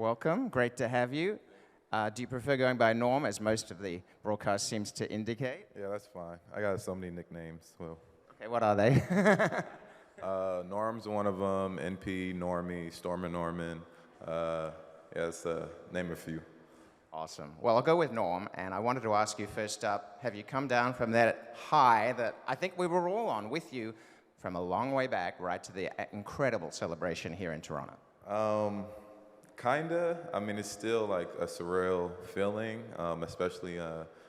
Welcome. Great to have you. Do you prefer going by Norm, as most of the broadcast seems to indicate? Yeah, that's fine. I got so many nicknames. Well, Okay, what are they? Norm's one of them. NP, Normie, Stormin' Norman. Yes, name a few. Awesome. Well, I'll go with Norm, and I wanted to ask you first up, have you come down from that high that I think we were all on with you from a long way back right to the incredible celebration here in Toronto? Kinda. I mean, it's still like a surreal feeling, especially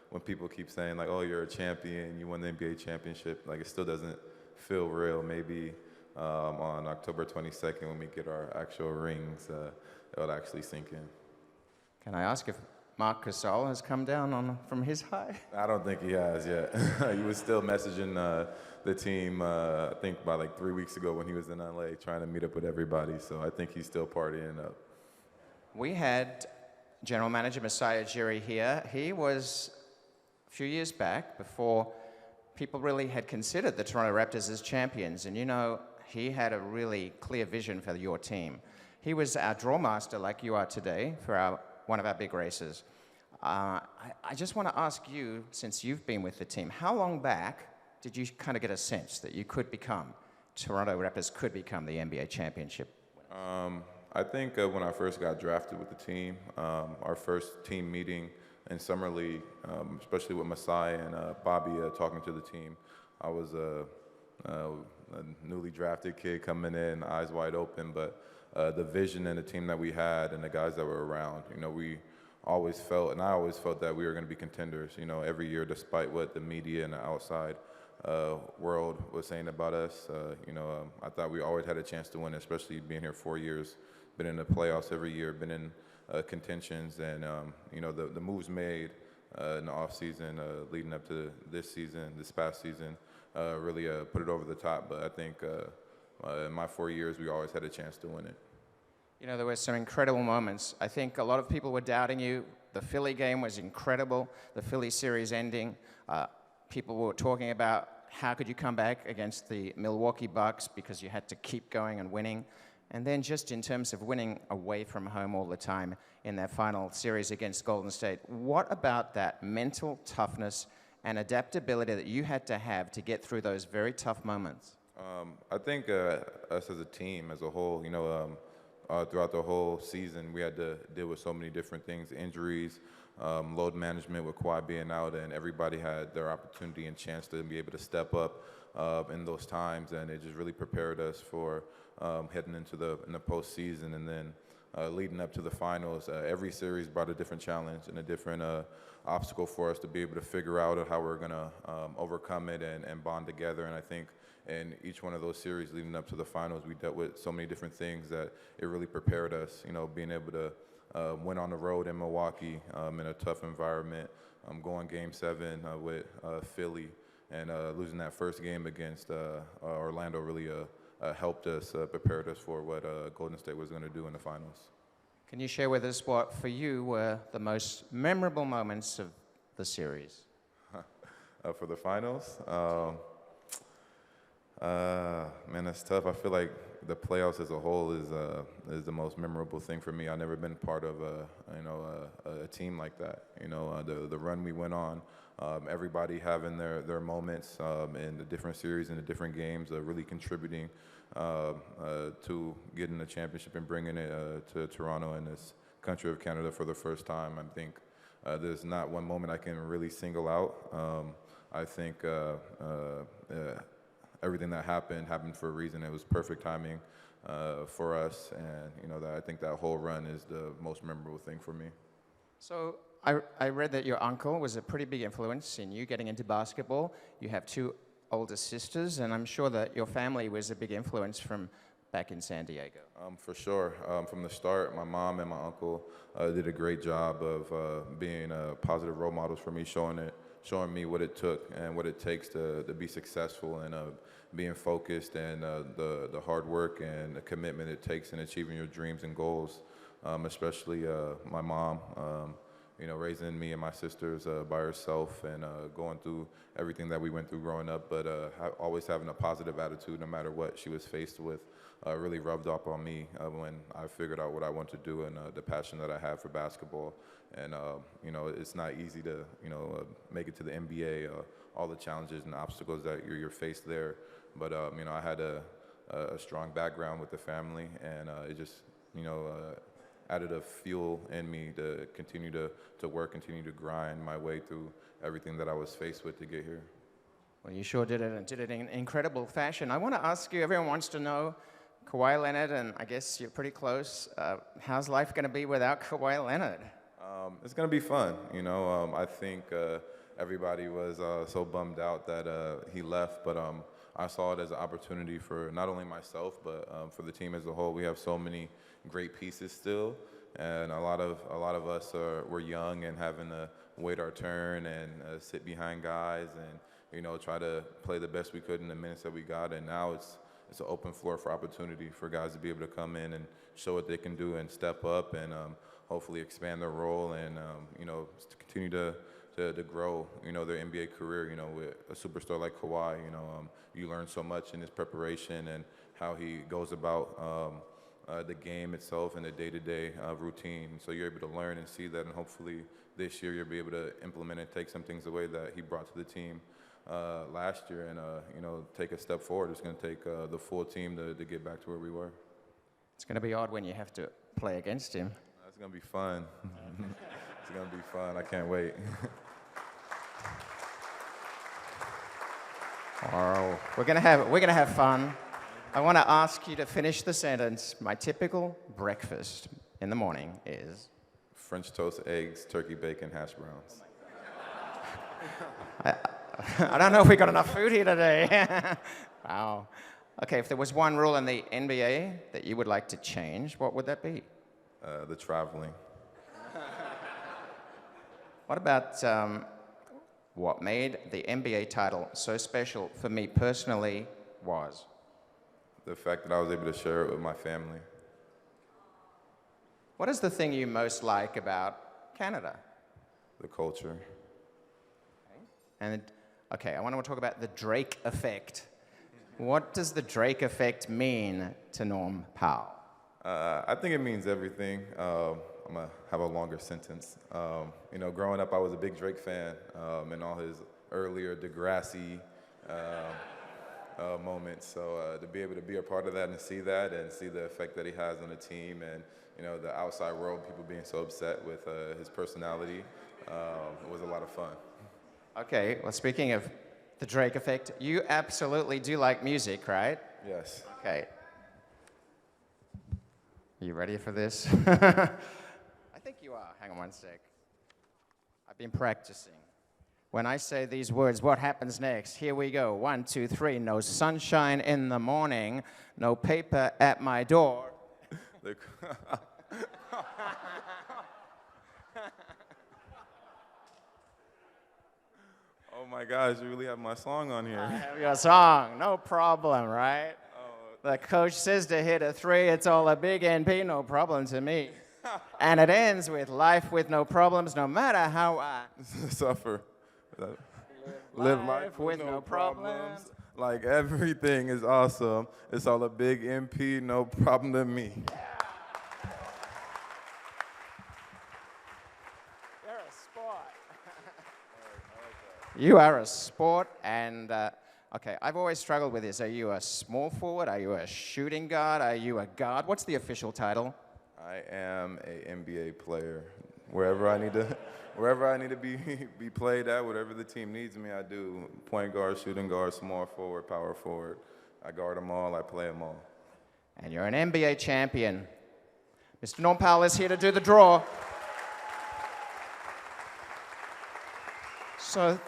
when people keep saying like, "Oh, you're a champion. You won the NBA championship." Like, it still doesn't feel real. Maybe on October 22nd, when we get our actual rings, it'll actually sink in. Can I ask if Marc Gasol has come down from his high? I don't think he has yet. He was still messaging the team, I think, by like 3 weeks ago when he was in LA trying to meet up with everybody. So I think he's still partying up. We had General Manager Masai Ujiri here. He was a few years back, before people really had considered the Toronto Raptors as champions. And you know, he had a really clear vision for your team. He was our drawmaster like you are today for one of our big races. I just want to ask you, since you've been with the team, how long back did you kind of get a sense that you could become, Toronto Raptors could become the NBA championship? I think when I first got drafted with the team, our first team meeting in Summer League, especially with Masai and Bobby talking to the team, I was a newly drafted kid coming in, eyes wide open, but the vision and the team that we had and the guys that were around, you know, we always felt, and I always felt that we were going to be contenders, you know, every year, despite what the media and the outside world was saying about us. I thought we always had a chance to win, especially being here 4 years, been in the playoffs every year, been in contentions, and the moves made in the off season leading up to this past season, really put it over the top. But I think in my 4 years, we always had a chance to win it. You know, there were some incredible moments. I think a lot of people were doubting you. The Philly game was incredible. The Philly series ending. People were talking about how could you come back against the Milwaukee Bucks because you had to keep going and winning. And then just in terms of winning away from home all the time in that final series against Golden State, what about that mental toughness and adaptability that you had to have to get through those very tough moments? I think us as a team, as a whole, throughout the whole season, we had to deal with so many different things, injuries, load management with Kawhi being out, and everybody had their opportunity and chance to be able to step up in those times, and it just really prepared us for heading into the postseason, and then leading up to the finals. Every series brought a different challenge and a different obstacle for us to be able to figure out how we're going to overcome it and bond together, and I think in each one of those series leading up to the finals, we dealt with so many different things that it really prepared us, being able to win on the road in Milwaukee in a tough environment, going Game 7 with Philly, and losing that first game against Orlando really helped us, prepared us for what Golden State was going to do in the finals. Can you share with us what, for you, were the most memorable moments of the series? For the finals? Man, that's tough. I feel like the playoffs as a whole is the most memorable thing for me. I've never been part of a team like that. The run we went on, everybody having their moments in the different series and the different games, really contributing to getting the championship and bringing it to Toronto and this country of Canada for the first time. I think there's not one moment I can really single out. I think everything that happened for a reason. It was perfect timing for us, and I think that whole run is the most memorable thing for me. So I read that your uncle was a pretty big influence in you getting into basketball. You have two older sisters, and I'm sure that your family was a big influence from back in San Diego. For sure. From the start, my mom and my uncle did a great job of being positive role models for me, showing me what it took and what it takes to be successful, and being focused, and the hard work and the commitment it takes in achieving your dreams and goals, especially my mom. raising me and my sisters by herself and going through everything that we went through growing up, but always having a positive attitude no matter what she was faced with really rubbed off on me when I figured out what I want to do and the passion that I have for basketball. And, it's not easy to, make it to the NBA, all the challenges and obstacles that you're faced there. But, I had a strong background with the family, and it just, added a fuel in me to continue to work, continue to grind my way through everything that I was faced with to get here. Well, you sure did it, and did it in incredible fashion. I want to ask you, everyone wants to know, Kawhi Leonard, and I guess you're pretty close. How's life going to be without Kawhi Leonard? It's going to be fun. I think everybody was so bummed out that he left, but I saw it as an opportunity for not only myself, but for the team as a whole. We have so many great pieces still, and a lot of us we're young and having to wait our turn and sit behind guys and try to play the best we could in the minutes that we got. And now it's an open floor for opportunity for guys to be able to come in and show what they can do and step up and hopefully expand their role and to continue to grow their NBA career. With a superstar like Kawhi, you learn so much in his preparation and how he goes about the game itself and the day-to-day routine. So you're able to learn and see that, and hopefully this year you'll be able to implement and take some things away that he brought to the team last year and take a step forward. It's going to take the full team to get back to where we were. It's going to be odd when you have to play against him. It's going to be fun. It's going to be fun. I can't wait. Oh, we're gonna have fun. I want to ask you to finish the sentence. My typical breakfast in the morning is French toast, eggs, turkey, bacon, hash browns. I don't know if we got enough food here today. Wow. Okay, if there was one rule in the NBA that you would like to change, what would that be? The traveling. What about what made the NBA title so special for me personally was? The fact that I was able to share it with my family. What is the thing you most like about Canada? The culture. And, okay, I want to talk about the Drake effect. What does the Drake effect mean to Norm Powell? I think it means everything. I'm going to have a longer sentence. Growing up, I was a big Drake fan in all his earlier Degrassi moments. So to be able to be a part of that and see that and see the effect that he has on the team and, the outside world, people being so upset with his personality, it was a lot of fun. Okay, well, speaking of the Drake effect, you absolutely do like music, right? Yes. Okay. Are you ready for this? I think you are. Hang on one sec. I've been practicing. When I say these words, what happens next? Here we go. 1, 2, 3. No sunshine in the morning. No paper at my door. Oh my gosh, you really have my song on here. I have your song. No problem, right? The coach says to hit a 3, it's all a big NP, no problem to me. And it ends with life with no problems, no matter how I suffer. Live life with no problems. Like everything is awesome. It's all a big NP, no problem to me. You're a sport. You are a sport, and okay, I've always struggled with this. Are you a small forward? Are you a shooting guard? Are you a guard? What's the official title? I am an NBA player. Wherever I need to be played at, whatever the team needs me, I do. Point guard, shooting guard, small forward, power forward. I guard them all. I play them all. And you're an NBA champion. Mr. Norman Powell is here to do the draw. So,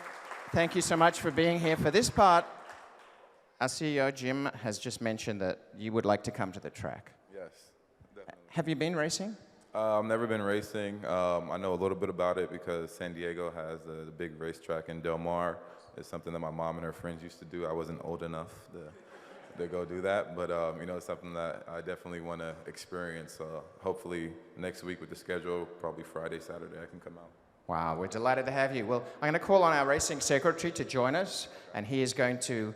thank you so much for being here for this part. Our CEO, Jim, has just mentioned that you would like to come to the track. Yes, definitely. Have you been racing? I've never been racing. I know a little bit about it because San Diego has the big racetrack in Del Mar. It's something that my mom and her friends used to do. I wasn't old enough to go do that, but it's something that I definitely want to experience. Hopefully next week with the schedule, probably Friday, Saturday, I can come out. Wow, we're delighted to have you. Well, I'm going to call on our racing secretary to join us, and he is going to